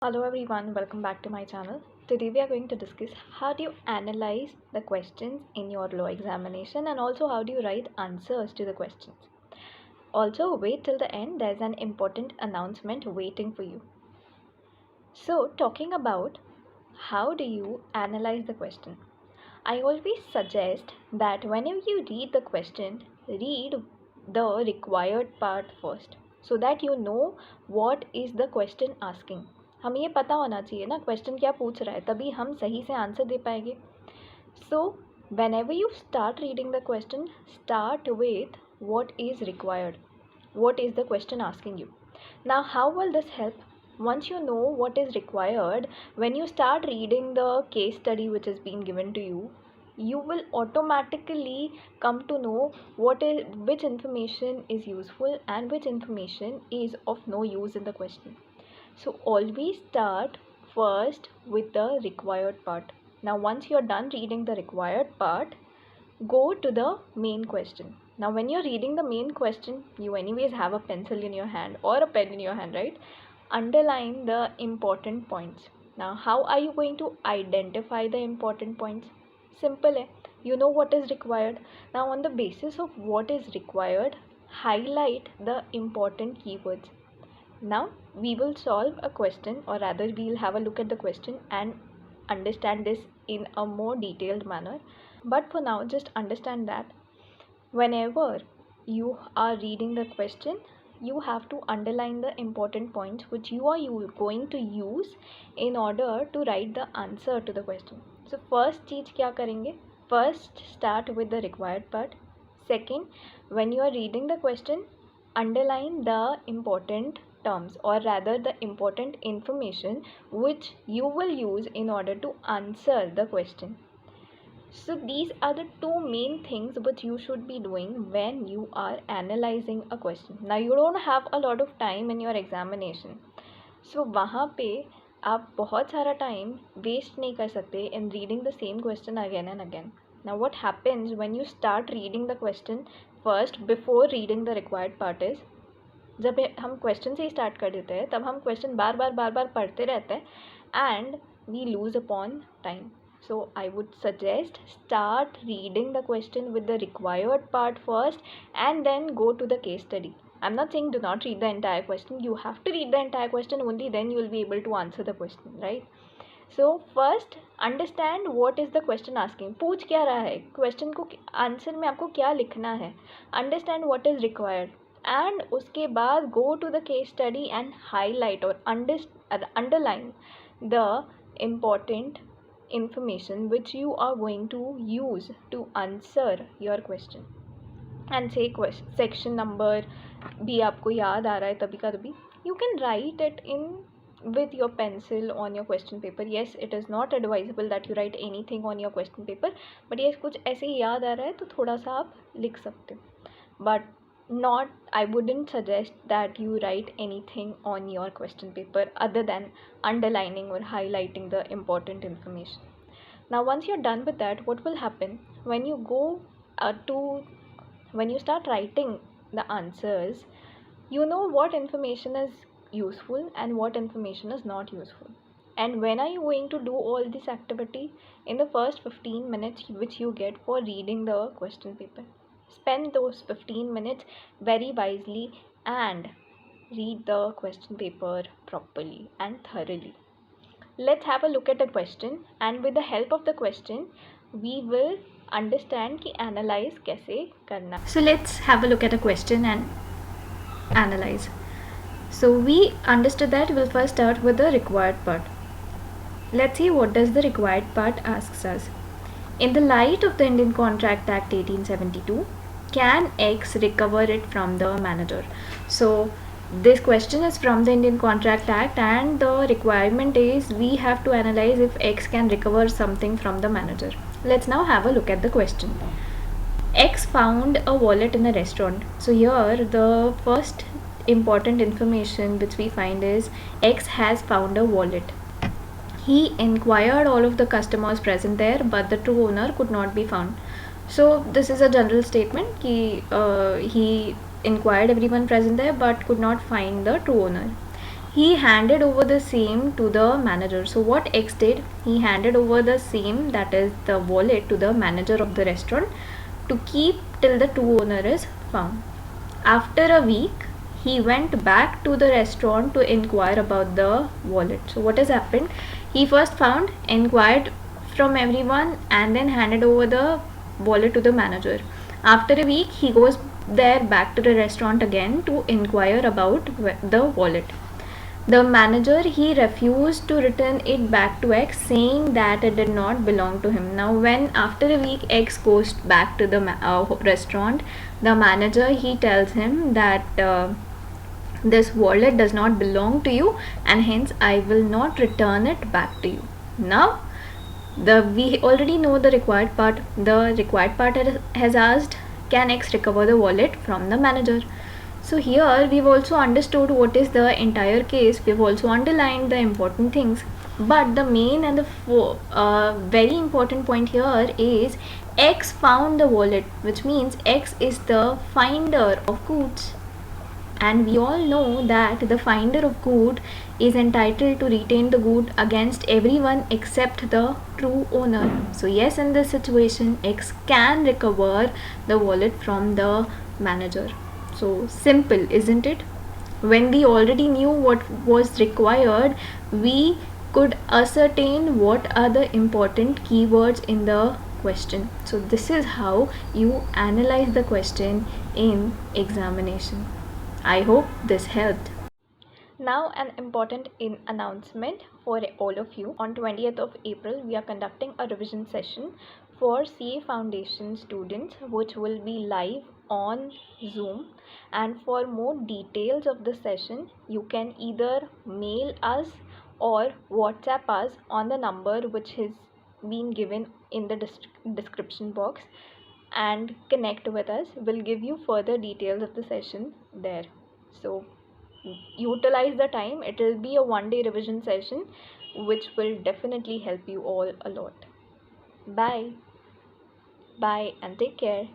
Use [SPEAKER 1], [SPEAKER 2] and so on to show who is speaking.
[SPEAKER 1] Hello everyone, welcome back to my channel. Today we are going to discuss how do you analyze the questions in your law examination and also how do you write answers to the questions. Also wait till the end, there's an important announcement waiting for you. So talking about how do you analyze the question. I always suggest that whenever you read the question, read the required part first so that you know what is the question asking. हमें ये पता होना चाहिए ना question क्या पूछ रहा है, तभी हम सही से आंसर दे पाएंगे. So whenever you start reading the question, start with what is required. What is the question asking you? Now how will this help? Once you know what is required, when you start reading the case study which is being given to you, you will automatically come to know which information is useful and which information is of no use in the question. So always start first with the required part. Now once you're done reading the required part, go to the main question. Now when you're reading the main question, you anyways have a pencil in your hand or a pen in your hand, right? Underline the important points. Now how are you going to identify the important points? Simple hai. You know what is required. Now on the basis of what is required, highlight the important keywords. Now we will solve a question, or rather we'll have a look at the question and understand this in a more detailed manner. But for now, just understand that whenever you are reading the question, you have to underline the important points which you are going to use in order to write the answer to the question. So first चीज़ क्या करेंगे? First start with the required part. Second, when you are reading the question, underline the important terms, or rather the important information which you will use in order to answer the question. So these are the two main things which you should be doing when you are analyzing a question. Now you don't have a lot of time in your examination, so वहाँ पे आप बहुत सारा time waste नहीं कर सकते in reading the same question again and again. Now what happens when you start reading the question first before reading the required part is, जब हम क्वेश्चन से ही स्टार्ट कर देते हैं तब हम क्वेश्चन बार बार पढ़ते रहते हैं and we lose upon time. So I would suggest start reading the question with the required part first and then go to the case study. I'm not saying do not read the entire question. You have to read the entire question, only then you will be able to answer the question, right? So first understand what is the question asking. पूछ क्या रहा है, question को answer में आपको क्या लिखना है. Understand what is required and उसके बाद go to the case study and highlight or underline the important information which you are going to use to answer your question. And say section number भी आपको याद आ रहा है तभी का तभी, you can write it in with your pencil on your question paper. Yes, it is not advisable that you write anything on your question paper, but yes, कुछ ऐसे ही याद आ रहा है तो थोड़ा सा आप लिख सकते हो. But not, I wouldn't suggest that you write anything on your question paper other than underlining or highlighting the important information. Now once you're done with that, what will happen when you go when you start writing the answers, you know what information is useful and what information is not useful. And when are you going to do all this activity? In the first 15 minutes which you get for reading the question paper. Spend those 15 minutes very wisely and read the question paper properly and thoroughly. Let's have a look at the question, and with the help of the question we will understand कि analyze कैसे करना. So let's have a look at a question and analyze. So we understood that we'll first start with the required part. Let's see what does the required part asks us. In the light of the Indian Contract Act 1872, can X recover it from the manager? So this question is from the Indian Contract Act and the requirement is we have to analyze if X can recover something from the manager. Let's now have a look at the question. X found a wallet in a restaurant. So here the first important information which we find is X has found a wallet. He inquired all of the customers present there, but the true owner could not be found. So this is a general statement कि he inquired everyone present there but could not find the true owner. he handed over the same to the manager. So what X did, he handed over the same, that is the wallet, to the manager of the restaurant to keep till the true owner is found. After a week, he went back to the restaurant to inquire about the wallet. So what has happened, he first found, inquired from everyone, and then handed over the wallet to the manager. After a week, he goes there back to the restaurant again to inquire about the wallet. The manager, he refused to return it back to X, saying that it did not belong to him. Now when after a week X goes back to the restaurant, the manager, he tells him that this wallet does not belong to you, and hence I will not return it back to you. Now we already know the required part. The required part has asked, can X recover the wallet from the manager? So here we've also understood what is the entire case. We've also underlined the important things. But the main and the very important point here is X found the wallet, which means X is the finder of goods. And we all know that the finder of good is entitled to retain the good against everyone except the true owner. So yes, in this situation X can recover the wallet from the manager. So simple, isn't it? When we already knew what was required, we could ascertain what are the important keywords in the question. So this is how you analyze the question in examination. I hope this helped. Now an important announcement for all of you. On 20th of April, we are conducting a revision session for CA Foundation students, which will be live on Zoom. And for more details of the session, you can either mail us or WhatsApp us on the number which has been given in the description box, and connect with us. We'll give you further details of the session there. So utilize the time. It will be a 1-day revision session which will definitely help you all a lot. Bye and take care.